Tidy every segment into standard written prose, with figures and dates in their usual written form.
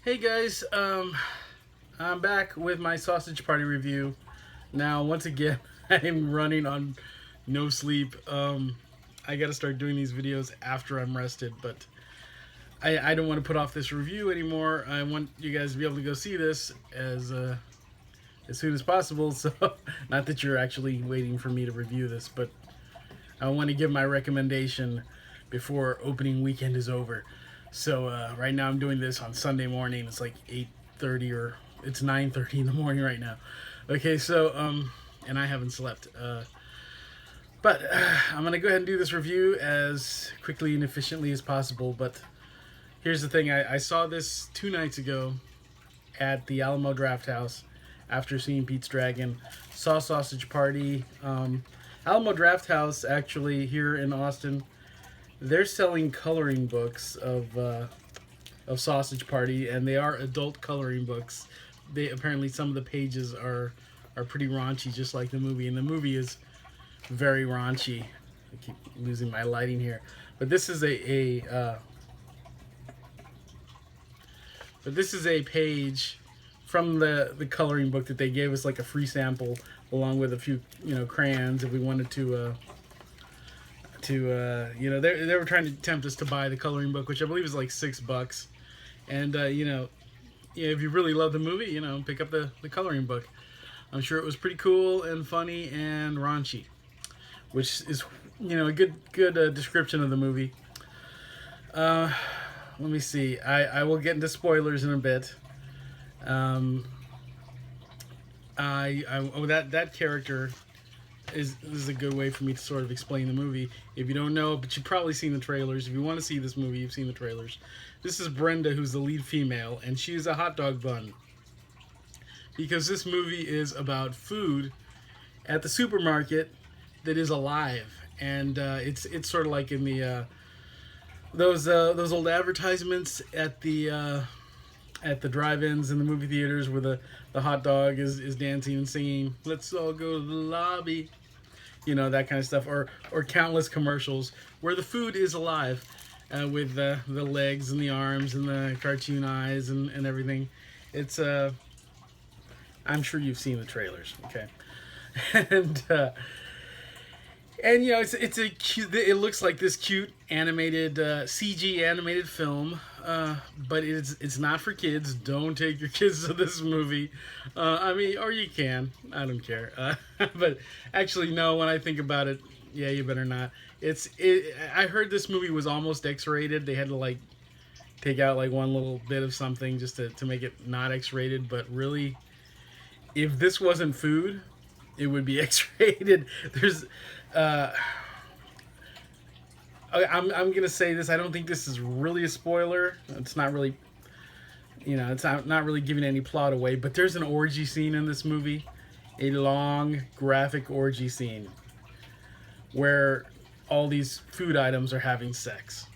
Hey guys, I'm back with my Sausage Party review. Now, once again, I'm running on no sleep. I gotta start doing these videos after I'm rested, but I don't want to put off this review anymore. I want you guys to be able to go see this as soon as possible. So, not that you're actually waiting for me to review this, but I want to give my recommendation before opening weekend is over. So right now I'm doing this on Sunday morning. It's like 8:30 or it's 9:30 in the morning right now. Okay, so and I haven't slept. But I'm gonna go ahead and do this review as quickly and efficiently as possible. But here's the thing: I saw this 2 nights ago at the Alamo Draft House after seeing Pete's Dragon. Saw Sausage Party. Alamo Draft House actually here in Austin. They're selling coloring books of Sausage Party, and they are adult coloring books. They apparently some of the pages are pretty raunchy, just like the movie, and the movie is very raunchy. I keep losing my lighting here, but this is a page from the coloring book that they gave us, like a free sample, along with a few crayons if we wanted to they were trying to tempt us to buy the coloring book, which I believe is like $6. And if you really love the movie, pick up the coloring book. I'm sure it was pretty cool and funny and raunchy, which is a good description of the movie. Let me see. I will get into spoilers in a bit. That character is a good way for me to sort of explain the movie. If you don't know, but you've probably seen the trailers. If you want to see this movie, you've seen the trailers. This is Brenda, who's the lead female, and she's a hot dog bun. Because this movie is about food at the supermarket that is alive, and it's sort of like in the those old advertisements at the drive-ins and the movie theaters where the hot dog is dancing and singing, "Let's all go to the lobby," that kind of stuff, or countless commercials where the food is alive, with the legs and the arms and the cartoon eyes and everything. It's I'm sure you've seen the trailers, okay? And it's a cute. It looks like this cute animated CG animated film, but it's not for kids. Don't take your kids to this movie. I mean, or you can. I don't care. But actually, no. When I think about it, yeah, you better not. I heard this movie was almost X-rated. They had to like take out like one little bit of something just to make it not X-rated. But really, if this wasn't food, it would be X-rated. There's I'm gonna say this. I don't think this is really a spoiler. It's not really, it's not really giving any plot away. But there's an orgy scene in this movie, a long graphic orgy scene, where all these food items are having sex.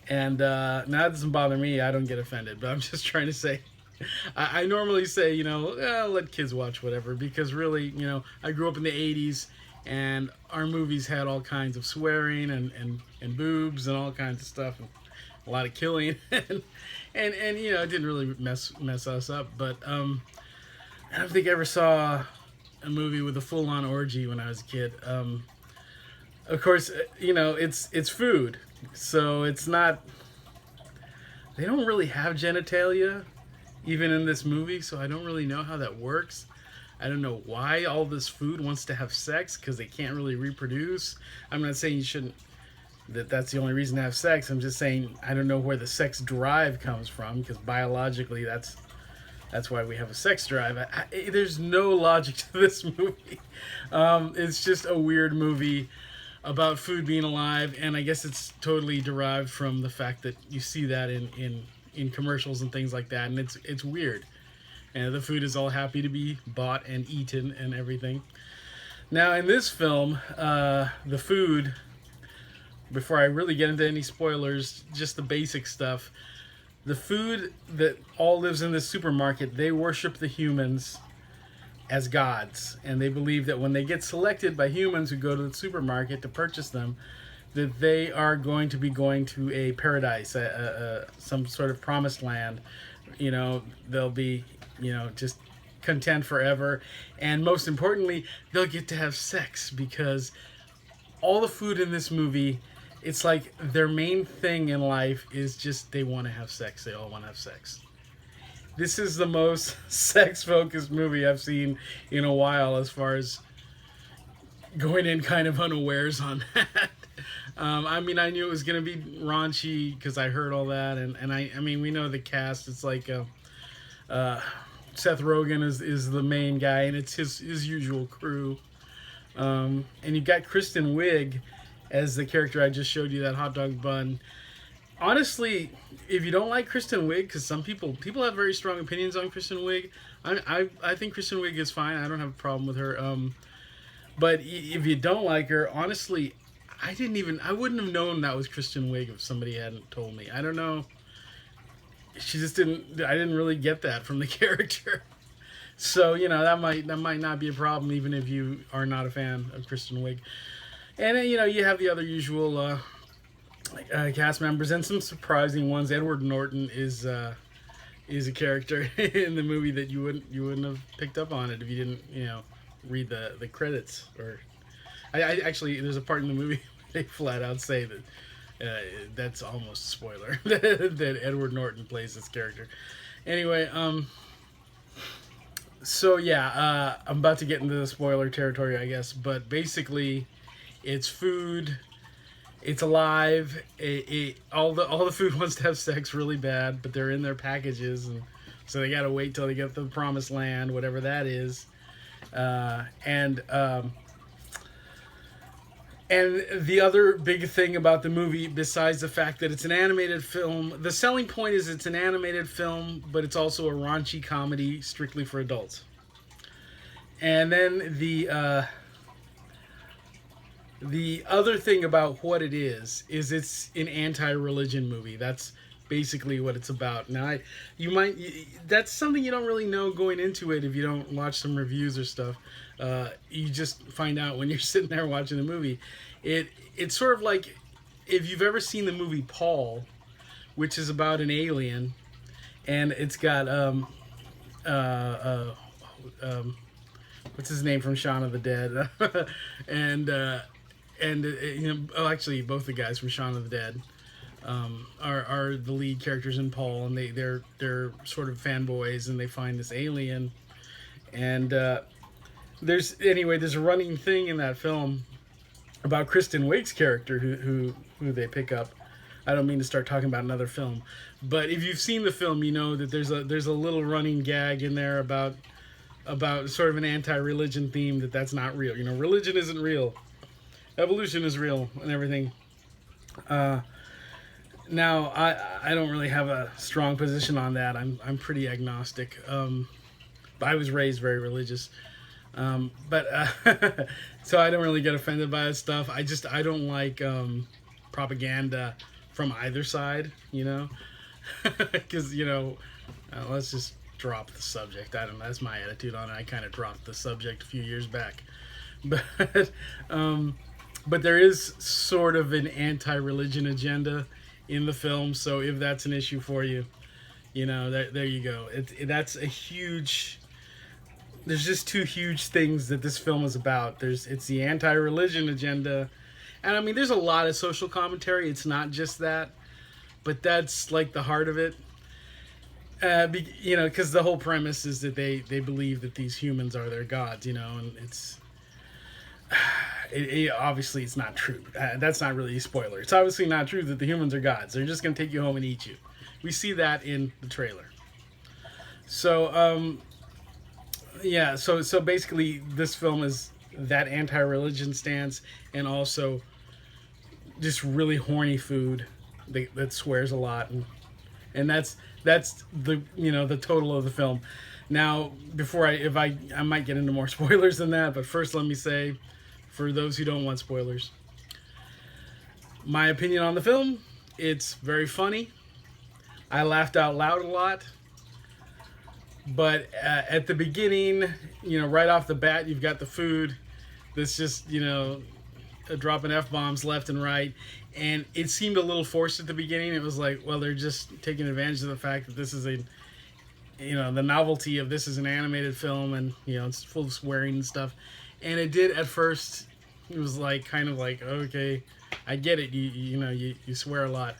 And now that doesn't bother me. I don't get offended. But I'm just trying to say. I normally say, let kids watch whatever, because really, I grew up in the 80s, and our movies had all kinds of swearing and boobs and all kinds of stuff, and a lot of killing, and it didn't really mess us up. But I don't think I ever saw a movie with a full-on orgy when I was a kid. Of course, it's food, so it's not. They don't really have genitalia, even in this movie, so I don't really know how that works. I don't know why all this food wants to have sex, because they can't really reproduce. I'm not saying you shouldn't, that's the only reason to have sex. I'm just saying I don't know where the sex drive comes from, because biologically that's why we have a sex drive. There's no logic to this movie. It's just a weird movie about food being alive, and I guess it's totally derived from the fact that you see that in commercials and things like that, and it's weird. And the food is all happy to be bought and eaten and everything. Now, in this film, the food, before I really get into any spoilers, just the basic stuff, the food that all lives in this supermarket, they worship the humans as gods. And they believe that when they get selected by humans who go to the supermarket to purchase them, that they are going to be going to a paradise, some sort of promised land. They'll be, just content forever. And most importantly, they'll get to have sex because all the food in this movie, it's like their main thing in life is just they want to have sex. They all want to have sex. This is the most sex focused movie I've seen in a while, as far as going in kind of unawares on that. I mean, I knew it was going to be raunchy because I heard all that. And I mean, we know the cast. It's like Seth Rogen is the main guy, and it's his usual crew. And you got Kristen Wiig as the character I just showed you, that hot dog bun. Honestly, if you don't like Kristen Wiig, because some people have very strong opinions on Kristen Wiig, I think Kristen Wiig is fine. I don't have a problem with her. But if you don't like her, honestly, I wouldn't have known that was Kristen Wiig if somebody hadn't told me. I don't know. I didn't really get that from the character. So, that might not be a problem, even if you are not a fan of Kristen Wiig. And then, you have the other usual cast members and some surprising ones. Edward Norton is a character in the movie that you wouldn't have picked up on it if you didn't read the credits. Or I actually, there's a part in the movie they flat out say that that's almost a spoiler that Edward Norton plays this character. Anyway, so yeah, I'm about to get into the spoiler territory, I guess, but basically it's food. It's alive. All the food wants to have sex really bad, but they're in their packages, and so they gotta wait till they get to the promised land, whatever that is. And the other big thing about the movie, besides the fact that it's an animated film, the selling point is it's an animated film, but it's also a raunchy comedy strictly for adults. And then the other thing about what it is it's an anti-religion movie. That's basically what it's about. Now, that's something you don't really know going into it if you don't watch some reviews or stuff. You just find out when you're sitting there watching the movie. It's sort of like if you've ever seen the movie Paul, which is about an alien, and it's got what's his name from Shaun of the Dead, actually both the guys from Shaun of the Dead are the lead characters in Paul, and they're sort of fanboys, and they find this alien, and there's a running thing in that film about Kristen Wiig's character who they pick up. I don't mean to start talking about another film, but if you've seen the film, you know that there's a little running gag in there about sort of an anti-religion theme, that's not real. Religion isn't real. Evolution is real and everything. Now, I don't really have a strong position on that. I'm pretty agnostic. But I was raised very religious. So I don't really get offended by that stuff. I don't like propaganda from either side, because let's just drop the subject. I don't know. That's my attitude on it. I kind of dropped the subject a few years back, but there is sort of an anti-religion agenda in the film. So if that's an issue for you, there you go. That's a huge. There's just two huge things that this film is about. It's the anti-religion agenda, and I mean, there's a lot of social commentary. It's not just that, but that's like the heart of it. Because the whole premise is that they believe that these humans are their gods, and obviously it's not true. That's not really a spoiler. It's obviously not true that the humans are gods. They're just going to take you home and eat you. We see that in the trailer. So, so basically this film is that anti-religion stance, and also just really horny food that swears a lot, and that's the the total of the film. Now, before I might get into more spoilers than that, but first let me say, for those who don't want spoilers, my opinion on the film: it's very funny. I laughed out loud a lot. But at the beginning, right off the bat, you've got the food that's just, dropping f-bombs left and right, and it seemed a little forced at the beginning. It was like, well, they're just taking advantage of the fact that this is a, the novelty of this is an animated film, and it's full of swearing and stuff. And it did at first. It was like kind of like, okay, I get it. You swear a lot,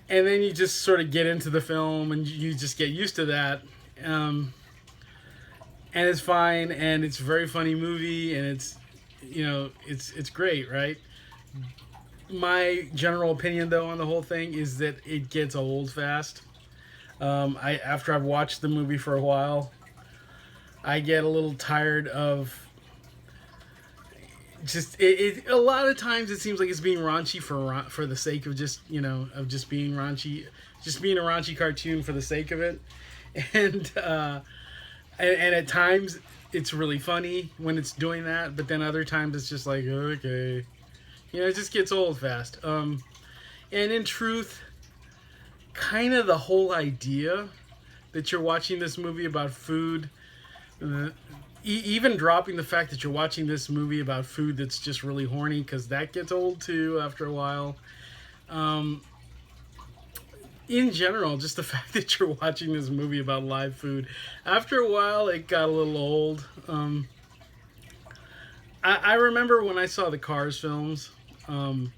and then you just sort of get into the film and you just get used to that. And it's fine, and it's a very funny movie, and it's great, right? My general opinion, though, on the whole thing is that it gets old fast. After I've watched the movie for a while, I get a little tired of just it. A lot of times, it seems like it's being raunchy for the sake of just being raunchy, just being a raunchy cartoon for the sake of it, and at times it's really funny when it's doing that, but then other times it's just like, okay, it just gets old fast. And in truth, kind of the whole idea that you're watching this movie about food, even dropping the fact that you're watching this movie about food that's just really horny, because that gets old too after a while. In general, just the fact that you're watching this movie about live food, after a while it got a little old. I remember when I saw the Cars films. I've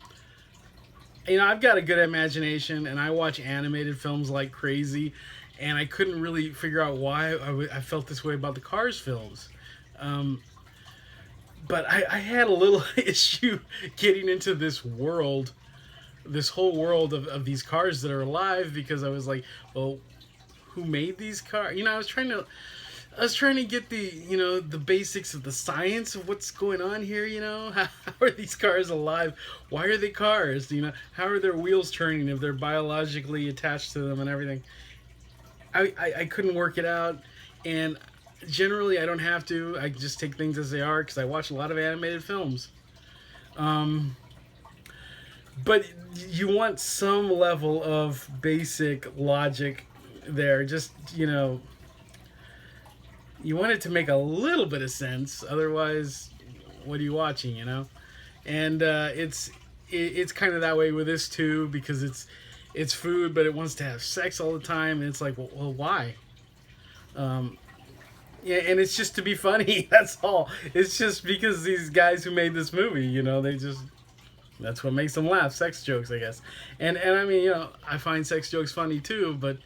got a good imagination, and I watch animated films like crazy, and I couldn't really figure out why I felt this way about the Cars films. But I had a little issue getting into this world, this whole world of these cars that are alive, because I was like, well, who made these cars? I was trying to get the basics of the science of what's going on here. How are these cars alive? Why are they cars? How are their wheels turning if they're biologically attached to them and everything? I couldn't work it out, and generally I don't have to. I just take things as they are because I watch a lot of animated films. But you want some level of basic logic there. Just, you want it to make a little bit of sense. Otherwise, what are you watching, And it's kind of that way with this too, because it's food, but it wants to have sex all the time, and it's like, well, why? Yeah, and it's just to be funny. That's all. It's just because these guys who made this movie, that's what makes them laugh. Sex jokes, I guess. And I mean, I find sex jokes funny too, but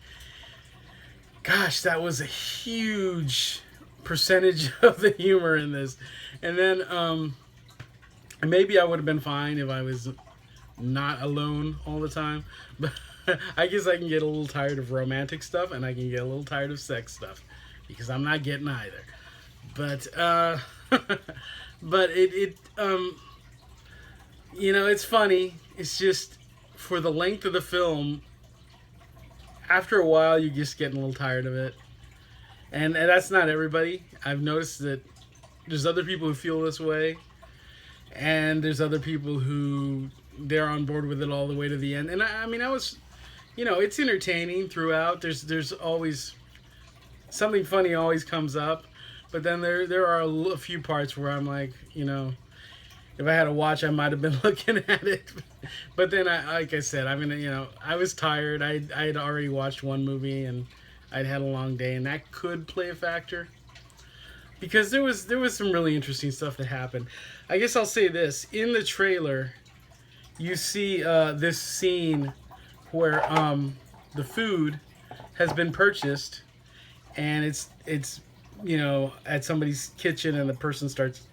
gosh, that was a huge percentage of the humor in this. And then maybe I would have been fine if I was not alone all the time, but I guess I can get a little tired of romantic stuff, and I can get a little tired of sex stuff, because I'm not getting either. But but it's funny. It's just, for the length of the film, after a while you just getting a little tired of it. And that's not everybody. I've noticed that there's other people who feel this way, and there's other people who they're on board with it all the way to the end. And I mean, I was, it's entertaining throughout. There's always something funny always comes up, but then there are a few parts where I'm like, if I had a watch, I might have been looking at it. But then, like I said, I mean, I was tired. I had already watched one movie, and I'd had a long day, and that could play a factor, because there was some really interesting stuff that happened. I guess I'll say this: in the trailer, you see this scene where the food has been purchased, and it's at somebody's kitchen, and the person starts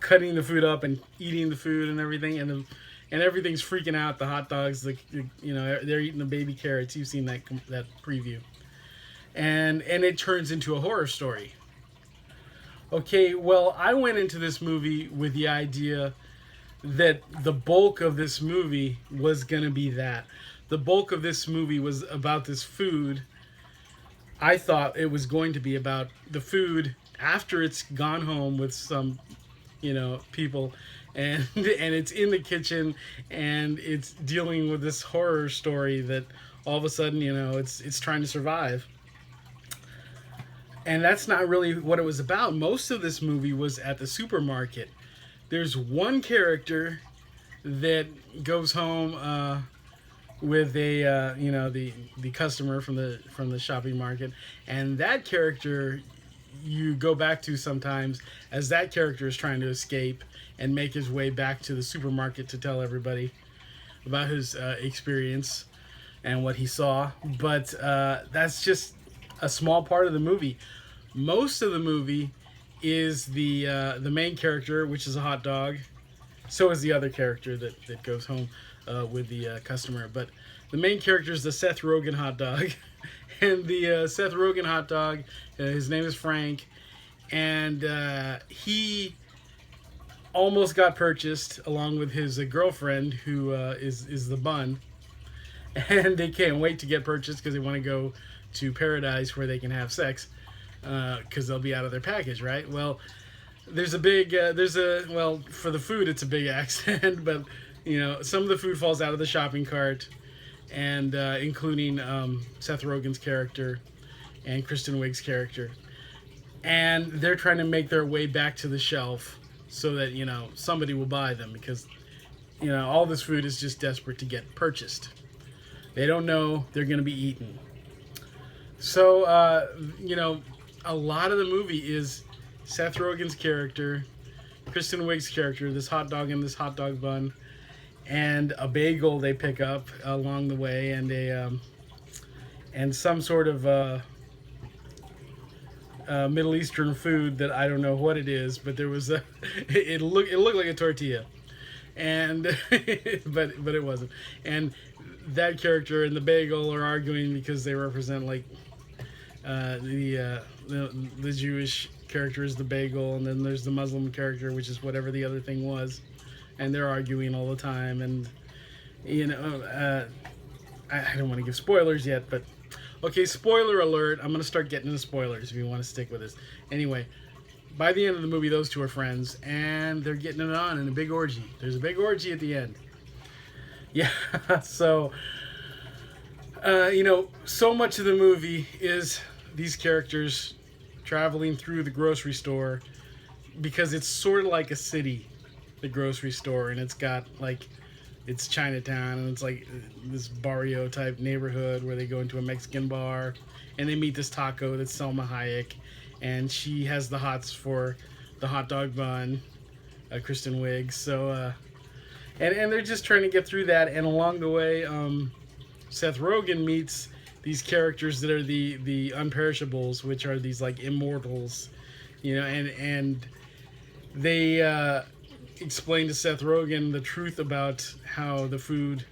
cutting the food up and eating the food and everything, and everything's freaking out. The hot dogs, they're eating the baby carrots. You've seen that preview, and it turns into a horror story. Okay, well, I went into this movie with the idea that the bulk of this movie was going to be that. The bulk of this movie was about this food. I thought it was going to be about the food after it's gone home with some, people, and it's in the kitchen, and it's dealing with this horror story that all of a sudden, it's trying to survive. And that's not really what it was about. Most of this movie was at the supermarket. there's one character that goes home with a the customer from the shopping market, and that character you go back to sometimes as that character is trying to escape and make his way back to the supermarket to tell everybody about his experience and what he saw. But that's just a small part of the movie. Most of the movie is the main character, which is a hot dog. So is the other character that goes home with the customer. But the main character is the Seth Rogen hot dog. And the Seth Rogen hot dog, his name is Frank. And he almost got purchased along with his girlfriend, who is the bun. And they can't wait to get purchased because they want to go to paradise where they can have sex because they'll be out of their package, right? Well, there's a big, well, for the food, it's a big accident, but, some of the food falls out of the shopping cart, and including Seth Rogen's character and Kristen Wiig's character. And they're trying to make their way back to the shelf so that, somebody will buy them because, all this food is just desperate to get purchased. They don't know they're going to be eaten. So, a lot of the movie is Seth Rogen's character, Kristen Wiig's character, this hot dog and this hot dog bun, and a bagel they pick up along the way, and and some sort of Middle Eastern food that I don't know what it is, but there was it looked like a tortilla, and but it wasn't. And that character and the bagel are arguing because they represent like the Jewish character is the bagel, and then there's the Muslim character, which is whatever the other thing was, and they're arguing all the time. And I don't want to give spoilers yet, but okay, spoiler alert. I'm gonna start getting into spoilers if you want to stick with us. Anyway, by the end of the movie, those two are friends, and they're getting it on in a big orgy. There's a big orgy at the end. Yeah, so so much of the movie is these characters traveling through the grocery store, because it's sort of like a city, the grocery store, and it's got like, it's Chinatown, and it's like this barrio type neighborhood where they go into a Mexican bar and they meet this taco that's Selma Hayek, and she has the hots for the hot dog bun, Kristen Wiig. So and they're just trying to get through that, and along the way Seth Rogen meets these characters that are the unperishables, which are these like immortals, and they explain to Seth Rogen the truth about how the food,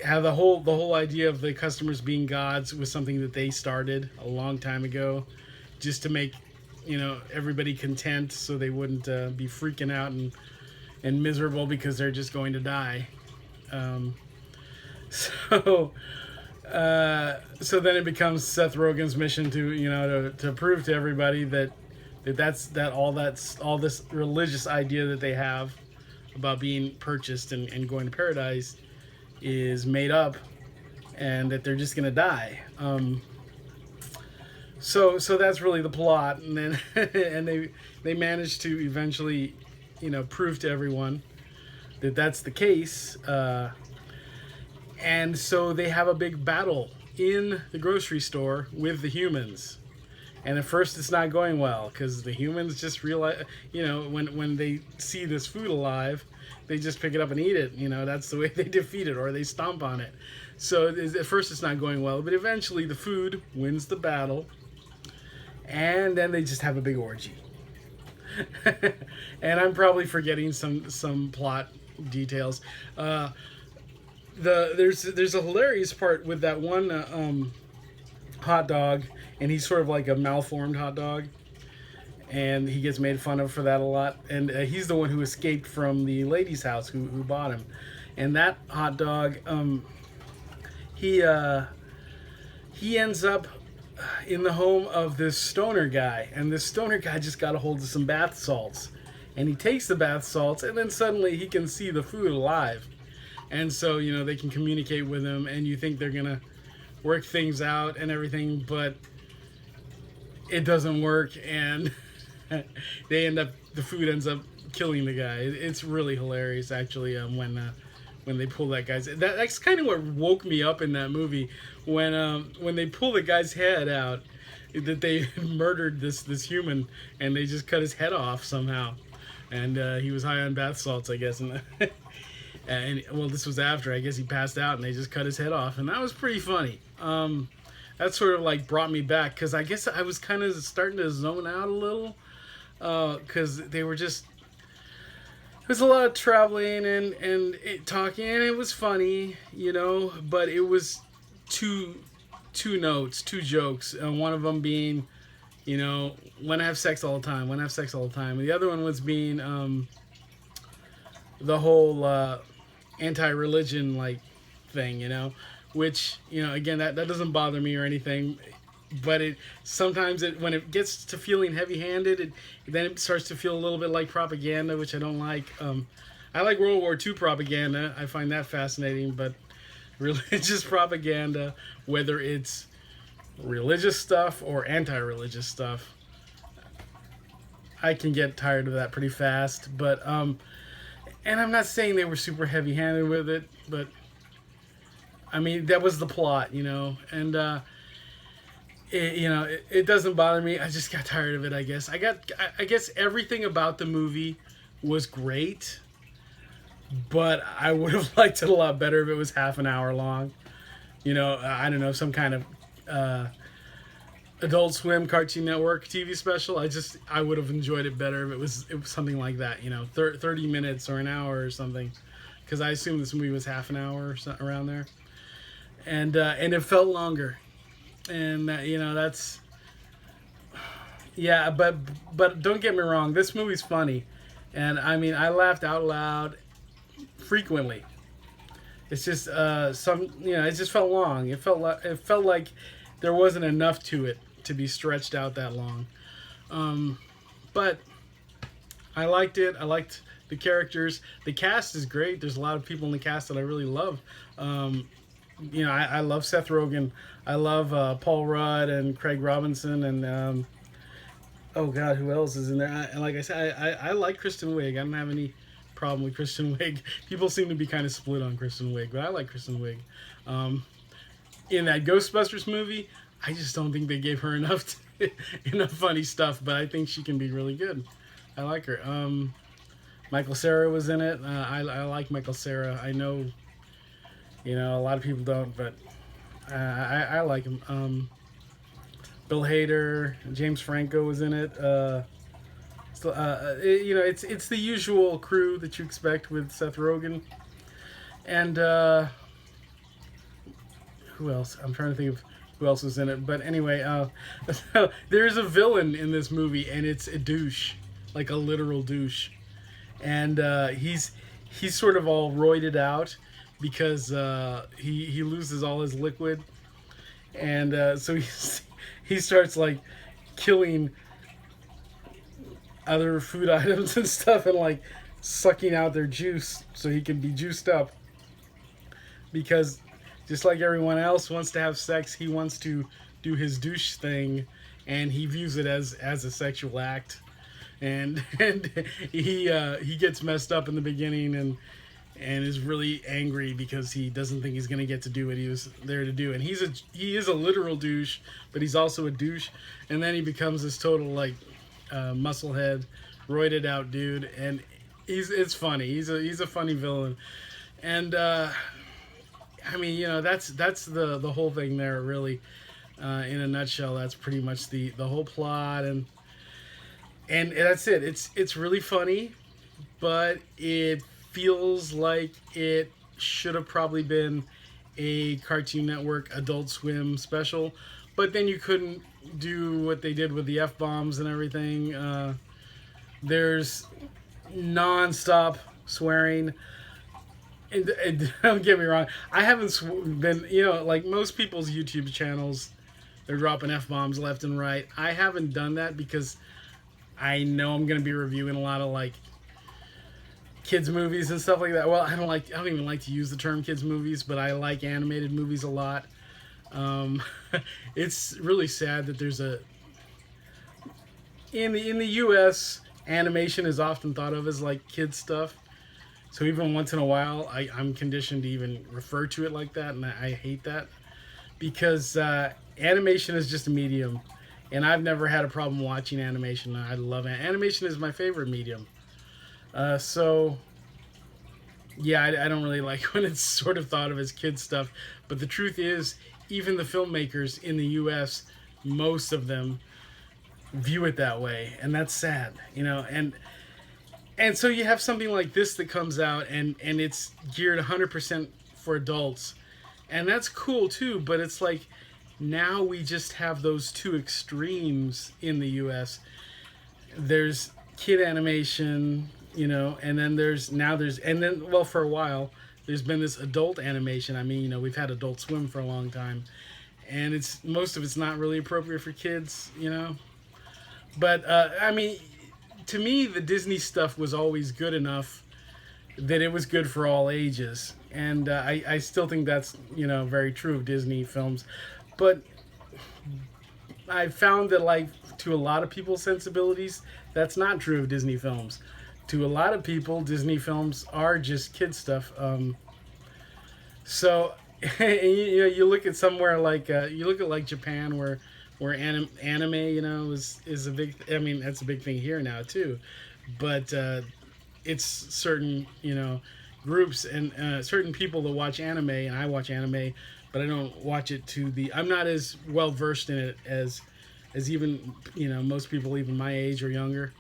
how the whole idea of the customers being gods was something that they started a long time ago, just to make everybody content, so they wouldn't be freaking out and miserable because they're just going to die. So then it becomes Seth Rogen's mission to prove to everybody that all this religious idea that they have about being purchased and going to paradise is made up, and that they're just gonna die. So that's really the plot, and then and they manage to eventually prove to everyone that that's the case. And so they have a big battle in the grocery store with the humans. And at first it's not going well, because the humans just realize, when they see this food alive, they just pick it up and eat it. That's the way they defeat it, or they stomp on it. So at first it's not going well, but eventually the food wins the battle. And then they just have a big orgy. And I'm probably forgetting some plot details. There's a hilarious part with that one hot dog, and he's sort of like a malformed hot dog, and he gets made fun of for that a lot. And he's the one who escaped from the lady's house who bought him. And that hot dog, he ends up in the home of this stoner guy, and this stoner guy just got a hold of some bath salts, and he takes the bath salts, and then suddenly he can see the food alive. And so, they can communicate with him, and you think they're going to work things out and everything, but it doesn't work, and the food ends up killing the guy. It's really hilarious, actually. When they pull that guy's that's kind of what woke me up in that movie when they pull the guy's head out, that they murdered this human and they just cut his head off somehow, and he was high on bath salts, I guess, and well, this was after, I guess, he passed out and they just cut his head off, and that was pretty funny. That sort of like brought me back, because I guess I was kind of starting to zone out a little, because they were just, there's a lot of traveling and talking, and it was funny, but it was two notes, two jokes, and one of them being, when I have sex all the time, when I have sex all the time, and the other one was being the whole anti-religion like thing, which, again, that doesn't bother me or anything, but it sometimes, when it gets to feeling heavy-handed, then it starts to feel a little bit like propaganda, which I don't like. I like World War II propaganda. I find that fascinating, but religious propaganda, whether it's religious stuff or anti-religious stuff, I can get tired of that pretty fast. But and I'm not saying they were super heavy-handed with it, but I mean, that was the plot, and it doesn't bother me. I just got tired of it, I guess. I guess everything about the movie was great, but I would have liked it a lot better if it was half an hour long. I don't know, some kind of Adult Swim, Cartoon Network TV special. I would have enjoyed it better if it was something like that, 30 minutes or an hour or something, because I assume this movie was half an hour or so, around there. And it felt longer, and that's, yeah. But don't get me wrong, this movie's funny, and I mean, I laughed out loud frequently. It's just it just felt long. It felt like there wasn't enough to it to be stretched out that long. But I liked it. I liked the characters. The cast is great. There's a lot of people in the cast that I really love. I love Seth Rogen. I love Paul Rudd and Craig Robinson, and oh God, who else is in there? And like I said, I like Kristen Wiig. I don't have any problem with Kristen Wiig. People seem to be kind of split on Kristen Wiig, but I like Kristen Wiig. In that Ghostbusters movie, I just don't think they gave her enough funny stuff, but I think she can be really good. I like her. Michael Cera was in it. I like Michael Cera. I know, a lot of people don't, but I like him. Bill Hader, James Franco was in it. It's the usual crew that you expect with Seth Rogen. And who else? I'm trying to think of who else was in it. But anyway, there's a villain in this movie, and it's a douche, like a literal douche. And he's sort of all roided out because he loses all his liquid, and so he starts like killing other food items and stuff, and like sucking out their juice so he can be juiced up, because just like everyone else wants to have sex, he wants to do his douche thing, and he views it as a sexual act, and he gets messed up in the beginning, and is really angry because he doesn't think he's gonna get to do what he was there to do, and he is a literal douche, but he's also a douche, and then he becomes this total like musclehead, roided out dude, and it's funny. He's a funny villain, and I mean, that's the whole thing there, really. In a nutshell, that's pretty much the whole plot, and that's it. It's really funny, but it feels like it should have probably been a Cartoon Network Adult Swim special, but then you couldn't do what they did with the F-bombs and everything. There's non-stop swearing. And don't get me wrong, I haven't been, like most people's YouTube channels, they're dropping F-bombs left and right. I haven't done that because I know I'm going to be reviewing a lot of like kids movies and stuff like that. Well, I don't even like to use the term kids movies, but I like animated movies a lot. It's really sad that there's in the US animation is often thought of as like kid stuff. So even once in a while, I'm conditioned to even refer to it like that, and I hate that because animation is just a medium, and I've never had a problem watching animation. I love it. Animation is my favorite medium. So yeah, I don't really like when it's sort of thought of as kid stuff. But the truth is, even the filmmakers in the U.S., most of them view it that way, and that's sad, you know. And so you have something like this that comes out, and it's geared 100% for adults, and that's cool too. But it's like now we just have those two extremes in the U.S. There's kid animation, you know, and then well, for a while there's been this adult animation. I mean, you know, we've had Adult Swim for a long time, and most of it's not really appropriate for kids, you know. But I mean, to me, the Disney stuff was always good enough that it was good for all ages, and I still think that's, you know, very true of Disney films. But I found that, like, to a lot of people's sensibilities, that's not true of Disney films. To a lot of people, Disney films are just kid stuff. So, you know, you look at somewhere like you look at like Japan, where anime, you know, is a big. I mean, that's a big thing here now too, but it's certain, you know, groups and certain people that watch anime, and I watch anime, but I don't watch it to the. I'm not as well versed in it as even, you know, most people even my age or younger.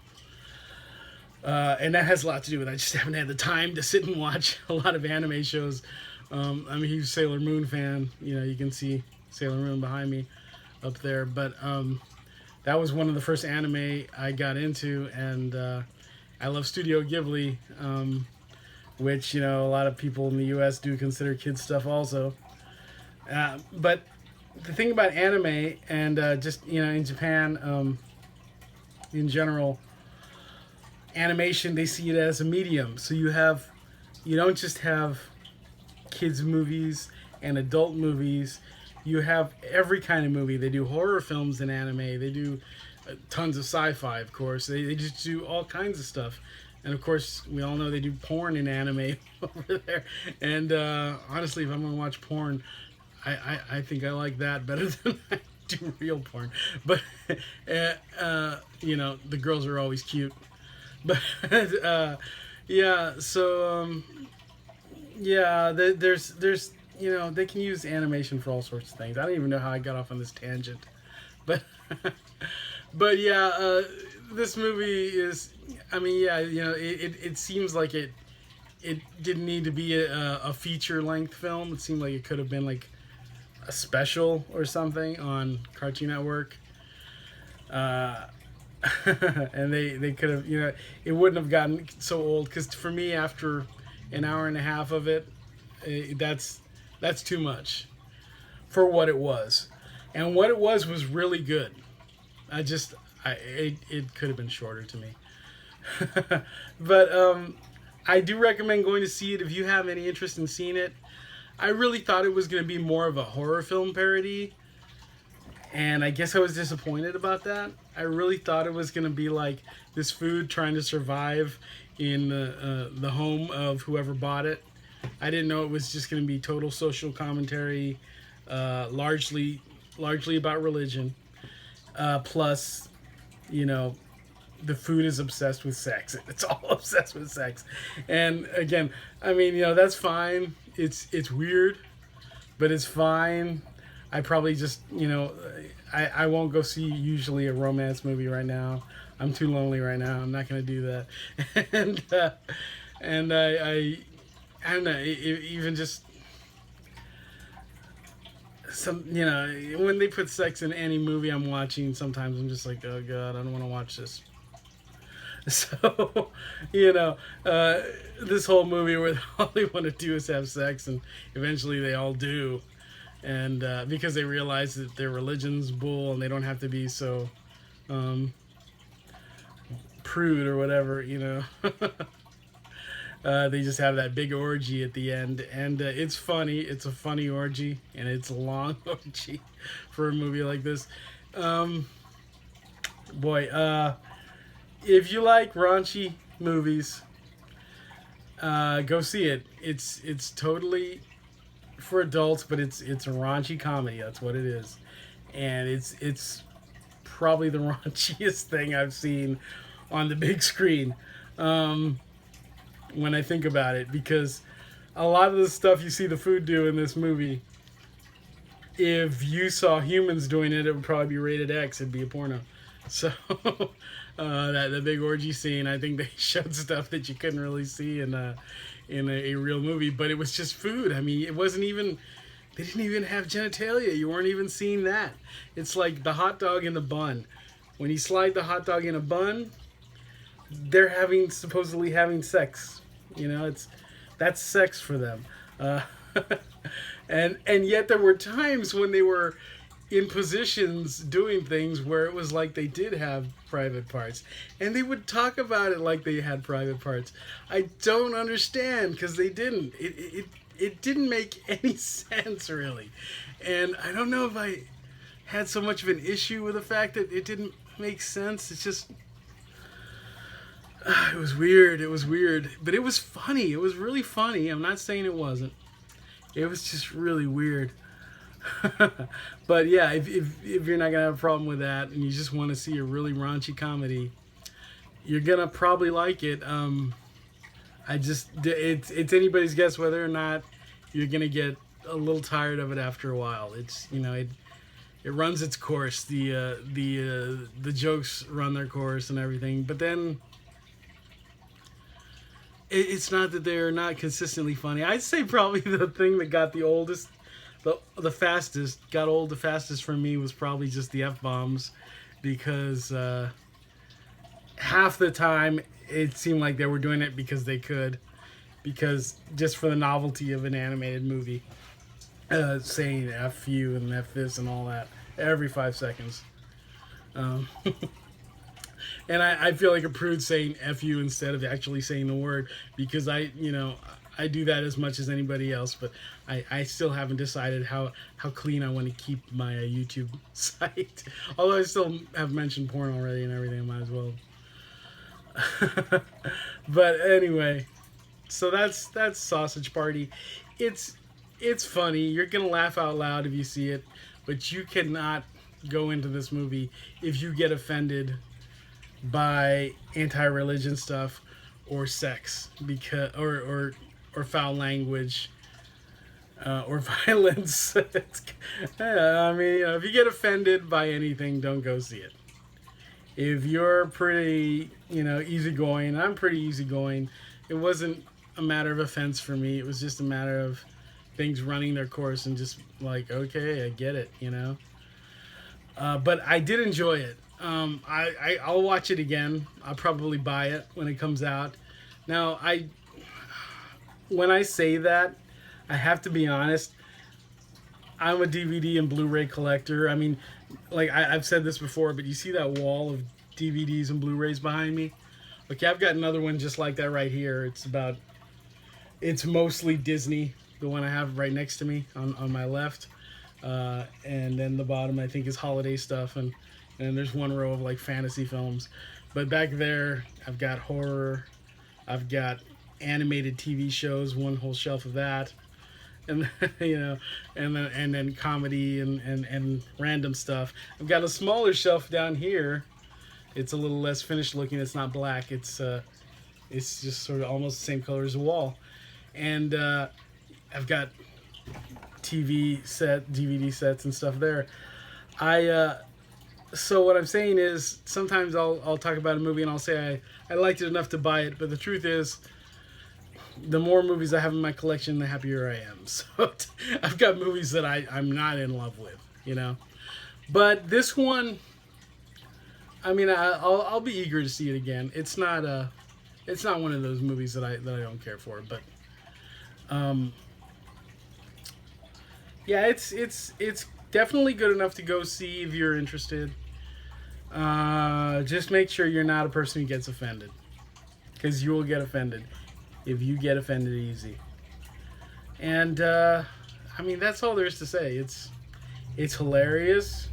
And that has a lot to do with I just haven't had the time to sit and watch a lot of anime shows. I'm a huge Sailor Moon fan. You know, you can see Sailor Moon behind me up there. But that was one of the first anime I got into, and I love Studio Ghibli, which, you know, a lot of people in the U.S. do consider kids stuff also. But the thing about anime and just, you know, in Japan, in general, animation, they see it as a medium. So you don't just have kids movies and adult movies. You have every kind of movie. They do horror films in anime. They do tons of sci-fi, of course. They just do all kinds of stuff. And of course, we all know they do porn in anime over there. And honestly, if I'm going to watch porn, I think I like that better than I do real porn. But, you know, the girls are always cute. But, yeah, so, yeah, there's, you know, they can use animation for all sorts of things. I don't even know how I got off on this tangent. But, but yeah, this movie is, I mean, yeah, you know, it seems like it didn't need to be a feature-length film. It seemed like it could have been like a special or something on Cartoon Network. And they could have, you know, it wouldn't have gotten so old, because for me, after an hour and a half of it, that's too much for what it was. And what it was really good. It could have been shorter to me. But I do recommend going to see it if you have any interest in seeing it. I really thought it was going to be more of a horror film parody, and I guess I was disappointed about that. I really thought it was going to be like this food trying to survive in the home of whoever bought it. I didn't know it was just going to be total social commentary, largely about religion. Plus, you know, the food is obsessed with sex. It's all obsessed with sex. And again, I mean, you know, that's fine. It's weird, but it's fine. I probably just, you know, I won't go see usually a romance movie right now. I'm too lonely right now. I'm not going to do that. And I don't know, even just some, you know, when they put sex in any movie I'm watching, sometimes I'm just like, oh God, I don't want to watch this. So, you know, this whole movie where all they want to do is have sex, and eventually they all do. And because they realize that their religion's bull and they don't have to be so prude or whatever, you know. They just have that big orgy at the end, and it's funny. It's a funny orgy, and it's a long orgy for a movie like this. Boy, if you like raunchy movies, go see it. It's totally for adults, but it's a raunchy comedy. That's what it is, and it's probably the raunchiest thing I've seen on the big screen. When I think about it, because a lot of the stuff you see the food do in this movie, if you saw humans doing it, it would probably be rated X. It'd be a porno. So that the big orgy scene, I think they showed stuff that you couldn't really see in a real movie, but it was just food. I mean, it wasn't even. They didn't even have genitalia. You weren't even seeing that. It's like the hot dog in the bun. When you slide the hot dog in a bun, they're supposedly having sex. You know, that's sex for them. And yet there were times when they were in positions doing things where it was like they did have private parts, and they would talk about it like they had private parts. I don't understand, because they didn't. It didn't make any sense, really. And I don't know if I had so much of an issue with the fact that it didn't make sense. It's just it was weird. It was weird, but it was funny. It was really funny. I'm not saying it wasn't. It was just really weird. But yeah, if you're not gonna have a problem with that, and you just want to see a really raunchy comedy, you're gonna probably like it. It's anybody's guess whether or not you're gonna get a little tired of it after a while. It's, you know, it runs its course. The jokes run their course and everything, but then it's not that they're not consistently funny. I'd say probably the thing that got the oldest, the fastest, got old the fastest for me was probably just the F-bombs, because half the time it seemed like they were doing it because they could, because just for the novelty of an animated movie, saying F you and F this and all that every 5 seconds. And I feel like a prude saying F you instead of actually saying the word, because I do that as much as anybody else, but I still haven't decided how clean I want to keep my YouTube site. Although I still have mentioned porn already and everything, I might as well. But anyway, so that's Sausage Party. It's funny. You're gonna laugh out loud if you see it, but you cannot go into this movie if you get offended by anti-religion stuff or sex, because or foul language or violence. I mean, if you get offended by anything, don't go see it. If you're pretty, easygoing, I'm pretty easygoing. It wasn't a matter of offense for me. It was just a matter of things running their course and just like, okay, I get it, But I did enjoy it. I'll watch it again. I'll probably buy it when it comes out. Now, when I say that, I have to be honest. I'm a DVD and Blu-ray collector. I mean, like I've said this before, but you see that wall of DVDs and Blu-rays behind me? Okay, I've got another one just like that right here. It's mostly Disney, the one I have right next to me on my left. And then the bottom, I think, is holiday stuff. And there's one row of like fantasy films. But back there, I've got horror. I've got animated TV shows, one whole shelf of that. And and then comedy and random stuff. I've got a smaller shelf down here. It's a little less finished looking. It's not black. It's just sort of almost the same color as the wall. And I've got DVD sets and stuff there. So what I'm saying is, sometimes I'll talk about a movie and I'll say I liked it enough to buy it, but the truth is, the more movies I have in my collection, the happier I am. So I've got movies that I'm not in love with, But this one, I mean, I'll be eager to see it again. It's not one of those movies that I don't care for, but yeah, it's definitely good enough to go see if you're interested. Just make sure you're not a person who gets offended, because you will get offended if you get offended easy. And I mean, that's all there is to say. It's hilarious.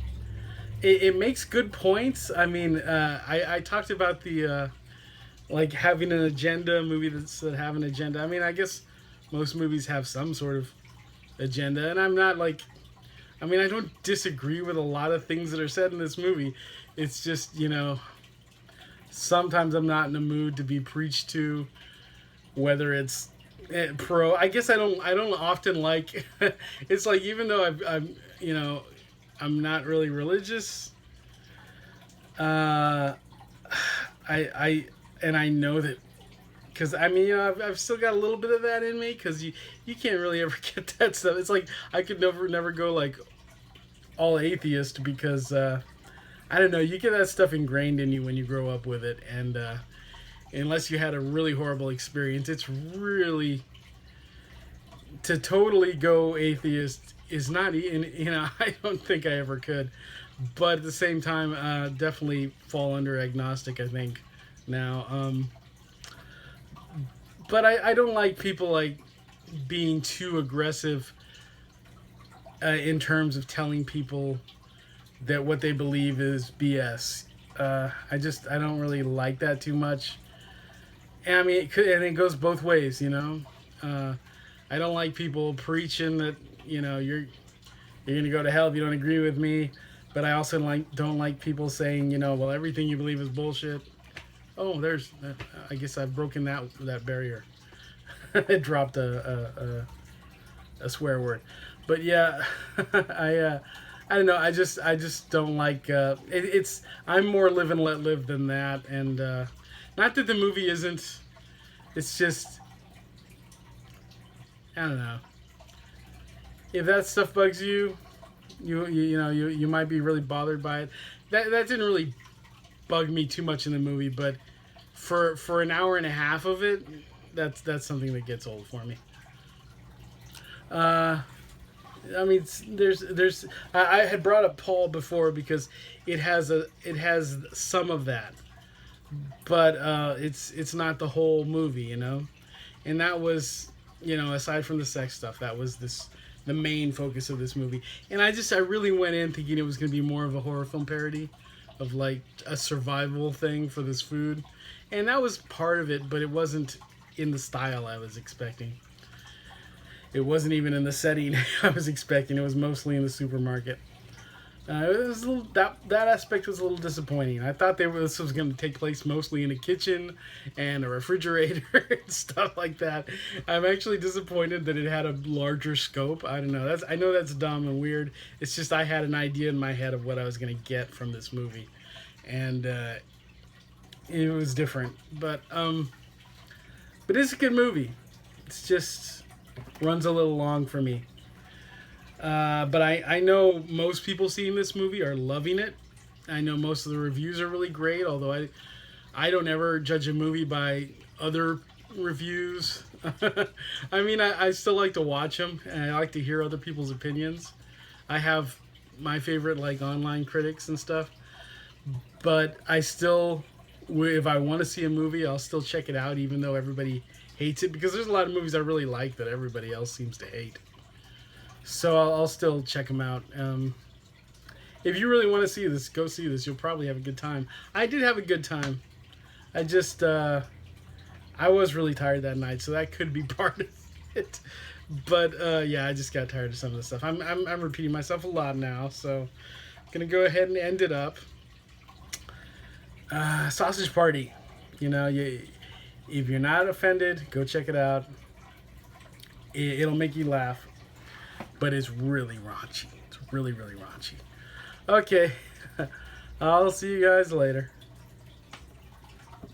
it makes good points. I mean, I talked about the like having an agenda, a movie that's that have an agenda. I mean, I guess most movies have some sort of agenda, and I'm not like, I mean, I don't disagree with a lot of things that are said in this movie. It's just, you know, sometimes I'm not in the mood to be preached to, whether it's pro. I guess I don't often like. It's like, even though I'm you know, I'm not really religious. Uh, and I know that, because I mean, you know, I've still got a little bit of that in me, because you can't really ever get that stuff. It's like I could never go like all atheist, because I don't know, you get that stuff ingrained in you when you grow up with it, and unless you had a really horrible experience, it's really, to totally go atheist is not, you know, I don't think I ever could, but at the same time, definitely fall under agnostic, I think now. But I don't like people like being too aggressive in terms of telling people that what they believe is BS. I don't really like that too much. And I mean, and it goes both ways, you know. I don't like people preaching that, you know, you're gonna go to hell if you don't agree with me. But I also don't like people saying, you know, well, everything you believe is bullshit. Oh, I guess I've broken that barrier. It dropped a swear word, but yeah, I don't know. I just don't like. It's I'm more live and let live than that, and not that the movie isn't. It's just, I don't know. If that stuff bugs you, you know, you might be really bothered by it. That didn't really bug me too much in the movie, but for an hour and a half of it, that's something that gets old for me. I mean, I had brought up Paul before because it has some of that, but it's not the whole movie, you know. And that was, you know, aside from the sex stuff, that was the main focus of this movie. And I really went in thinking it was going to be more of a horror film parody of like a survival thing for this food, and that was part of it, but it wasn't in the style I was expecting. It wasn't even in the setting I was expecting. It was mostly in the supermarket. It was a little, that aspect was a little disappointing. I thought this was going to take place mostly in a kitchen and a refrigerator and stuff like that. I'm actually disappointed that it had a larger scope. I don't know. I know that's dumb and weird. It's just I had an idea in my head of what I was going to get from this movie, and it was different. But it's a good movie. It's just runs a little long for me. But I know most people seeing this movie are loving it. I know most of the reviews are really great, although I don't ever judge a movie by other reviews. I mean, I still like to watch them, and I like to hear other people's opinions. I have my favorite like online critics and stuff, but I still, if I want to see a movie, I'll still check it out, even though everybody hates it, because there's a lot of movies I really like that everybody else seems to hate. So I'll still check them out. If you really want to see this, go see this. You'll probably have a good time. I did have a good time. I just, I was really tired that night, so that could be part of it. But yeah, I just got tired of some of the stuff. I'm repeating myself a lot now, so I'm gonna go ahead and end it up. Sausage Party. You know, if you're not offended, go check it out. It'll make you laugh. But it's really raunchy. It's really, really raunchy. Okay. I'll see you guys later.